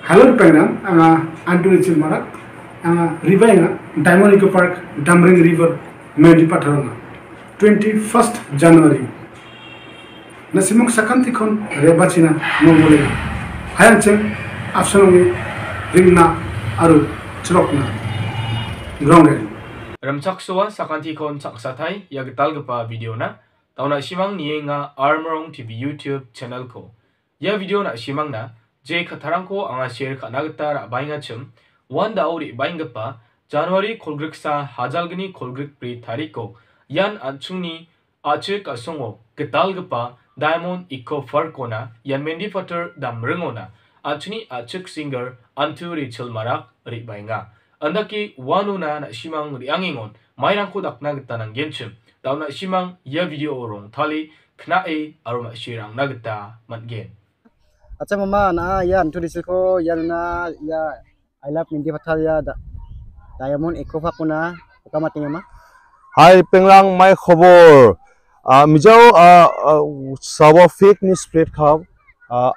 Hello Penang, Antu Richil Marak, Rivaina, Diamond Eco Park, Damring River, Mendi Pataranga, 21st January. Nasimok Sakantikon, Rebachina, Mongole, Hayancheng, Afsanomi, Ringna, Aru, Chrokna, Grounded. Ramchaksuwa sakantikon saksatai yagtalgapa video na tauna shimang nienga Armorong TV YouTube channel ko. Ya video na shimang na je khatarangko anga share khanagta ra bainga chum wanda auri baingapa January kolgriksa hajalgni kolgrik pri tariko yan anchungni ache kasongo getalgapa Diamond Eco Farkona yan Mendi Fater damrengona achuni achuk singer Antu Richil Marak ri bainga. Andaki wanuna na shimang riangingon mairangko dakna gita ng genchim daw na shimang ya video orong tali knae aroma shirang nagita matgen. Acha mama na ya Antu Richil ko ya na ya I love Mendi Fater ya Diamond Eco Farkona kamating ma. Hi Penglang my khobor mijao sawa fake news spread khab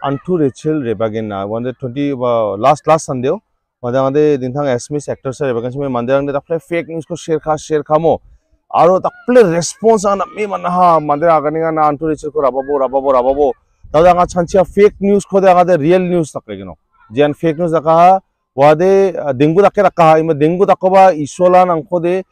Antu Richil rebagen na 120 last Sunday Madangade dinthang SMS actor sir rebagen chime manderang de takple fake news ko share khamo aro takple response ana me manha mandera aganinga na Antu Richil ko rababo dada nga chanchia fake news ko de agade real news takle gino jan fake news daka wade dengu dakke rakha ima dengu dakoba isola nangko de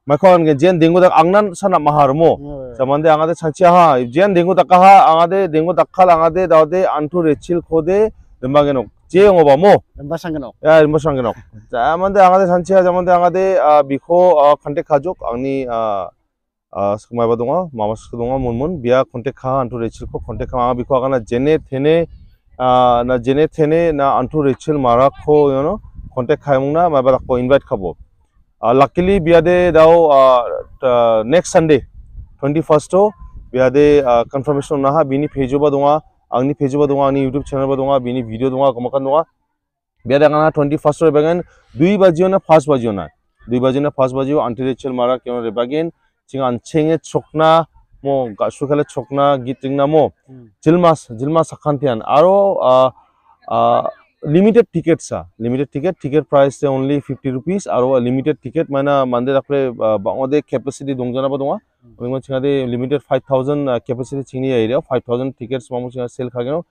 maikon ge jen dengu dak angnan sana maharmo samande angade chanchia ha jen dengu dakka ha angade dengu dakkal angade dawde Antu Richil ko de dembageno 제영어 봐모 엠바상genok 야 엠바상genok 자만데 angade 산치야 자만데 angade 비코 컨택 가족 angni 스마이 바동아 마마스 동아 문문 비아 컨택 카 Antu Richil ko 컨택 카 비코 아가나 제네 테네 나 제네 테네 나 Antu Richil Marak ko yono 컨택 카용나 마바락 ko invite khabo luckily biade dao next Sunday 21st to biade confirmation na ha bini page ba donga angni page ba donga ani YouTube channel ba donga bini video donga kamakan donga biada ngana 21st ro bagen 2 bajiyo na 1 bajiyo na 2 bajiyo na 1 bajiyo Antu Richil Marak kyon rebagen jinga anchenge chokna mo gasu khale chokna gitringna mo jilma sakhantian aro limited tickets limited ticket price is only 50 rupees aro limited ticket mana mande dakle bangode capacity dongjana ba donga oingma chingade limited 5000 capacity chingni area 5000 tickets mamu chinga sell khageno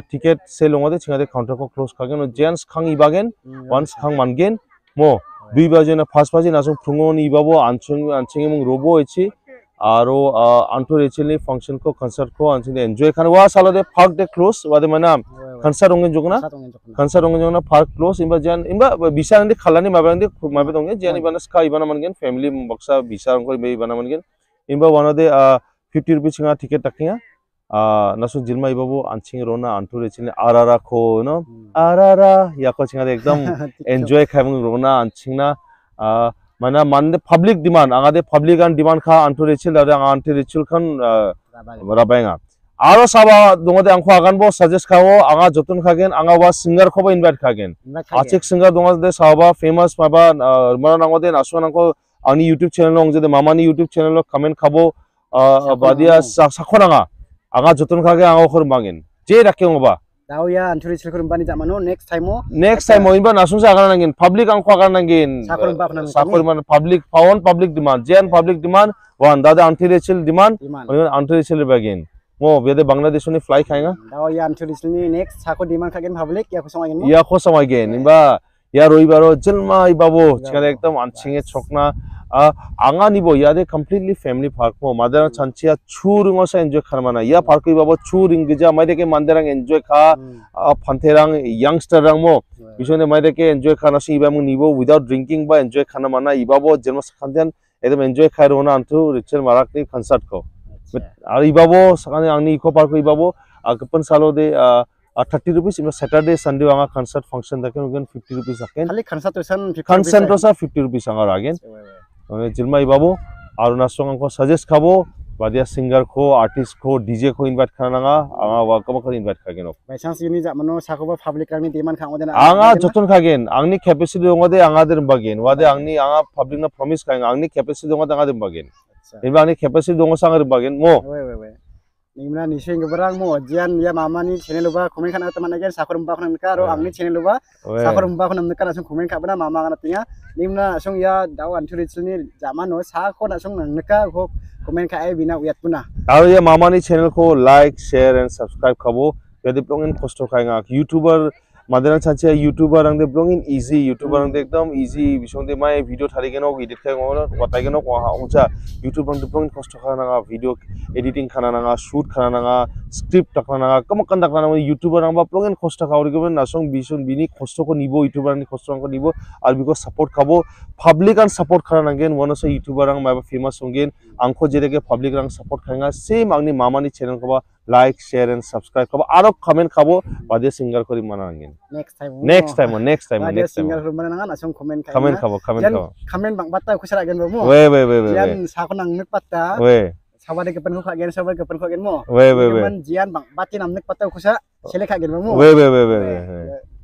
ticket sell ongode chingade counter ko close khageno gents khang ibagen once khang mangen mo 2 baje na 1 baje nasung phungon ibabo anchenge mung robo echi aro Antu Richil ni function ko concert ko anchinde enjoy khan wa salode park de close wade mana concert ongen jogna park close imba bisa andi khalani mabe donge jani bana sky bana mangen family boxa bisa ongko be bana mangen imba one of the 50 rupees nga ticket taknya nasu jilma ibabu anching rona Antu Richil arara ko no arara yako chinga ekdam enjoy khaimung rona anchingna mana mande public demand angade public and demand kha Antu Richil da Antu Richil khan rabainga aro saba dongode angko agan bo suggest khawo anga jotun khagen anga wa singer khobo invite khagen achik singer dongode saba famous baba mara nangode nasunangko ani YouTube channel ongjede mamani YouTube channel comment khabo badia sakhonanga anga jotun khage anga khor mangin je rakyong ba daw ya Antu Richil ko bani jamano next time mo inba nasungsa agan nangin public angko agan nangin sakor man public demand jen public demand one dada Antu Richil demand Antu Richil bagin mo biade Bangladesh ni fly khainga daw ya Antu Richil ni next sakor demand khagen public ya ko samai gen inba ya roibaro jilma ibabo chikare ekdam anching chokna angani yade completely family park mo madara chanchia churungo sa enjoy kharmana ya park ibabo churing gija maideke manderang enjoy kha phanterang youngster rang mo bisone maideke enjoy khana si ibam nibo without drinking ba enjoy khana mana ibabo jelma sakhantian edom enjoy khairona Antu Richil Marak ni concert ko ar ibabo sakane angni Eco Park ibabo agpan salo de 30 rupees in Saturday Sunday anga concert function daken 50 rupees aken khali concert rosa 50 rupees anga again jilma ibabu aru nasong ko suggest khabo badia singer ko artist ko DJ ko invite khananga anga wa kam ko invite khagen by chance yuni jamano sakoba public rangni demand khangode na anga jotun khagen angni capacity ongode anga der bagen wade angni anga public na promise khagen angni capacity ongode anga der bagen inba angni capacity dongo sangar bagen mo Nimna ni sing berang mo jian ya mama ni channel lupa komen kan teman aja sakor mbak kan neka ro angni channel lupa sakor mbak kan neka langsung komen kak bena mama kan artinya nimna langsung ya dawan curi ni zaman no sakor langsung neka ko komen kak bina uyat puna aro ya mama ni channel ko like share and subscribe kabo jadi plongin kosto kainga youtuber Madaran saja YouTuber ang de blongin easy YouTuber ang de ekdom easy bisong de mai video thari geno edit khai ngona watai geno ko ha ungcha YouTuber ang de blongin kosto khana nga video editing khana nga shoot khana nga script takna nga kamakan takna nga YouTuber ang ba blongin kosto khauri go nasong bison bini kosto ko nibo YouTuber ni kosto ko nibo ar biko support khabo public ang support khana ngen one so YouTuber ang mai famous hongen angko jerege public ang support khanga same angni mama ni channel ko ba like share and subscribe kabo aro comment kabo bade singer kori mana angin next time singer rumah nangan langsung komen kabo komen bang bata ku sara gen mo we jian sa ko nang nek pata we sabar kepen ku gen sabar kepen ku gen mo we jian bang bati nam nek pata ku sa sele ka gen mo we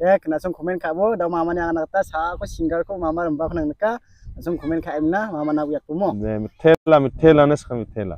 ya kena langsung komen kabo da mama ni anak ta sa ko singer ko mama rembak nang neka langsung komen ka emna mama na uyat mo mitela nes mitela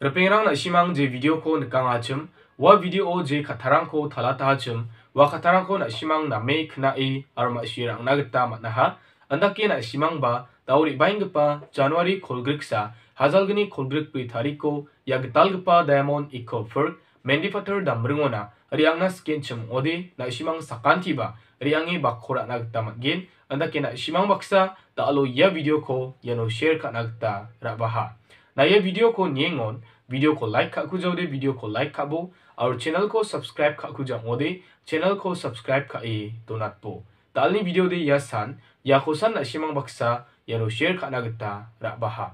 Repingrang na simang je video ko nakang achum wa video je khatarang ko thalata achum wa khatarang ko na simang na make na arma shirang nagta matnaha andake na simang ba dauri baingpa January kolgriksa hazalgni kolgrik pri tariko yagtalgpa diamond eco fur mendipater dambrungona riangna skin chum ode na simang sakanti ba riangi bakhora nagta matgin andake na simang baksa dalo ya video ko yano share ka nagta rabaha na ये video को नियंगोन video को like खाकु जाओदे video को like खाबो और channel को subscribe खाकु जाओदे channel को subscribe खाए तो नाटपो तालनी वीडियो दे या सान या खोसान नशिमांग बक्सा यानो शेयर खाना गता राबाहा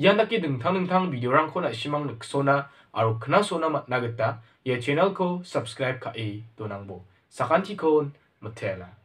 या नके दंथां वीडियो रांग को नशिमांग नक्सोना और खना सोना मतना गता या चैनल को सब्सक्राइब खाए तो नांगबो साकांति कोन मथेला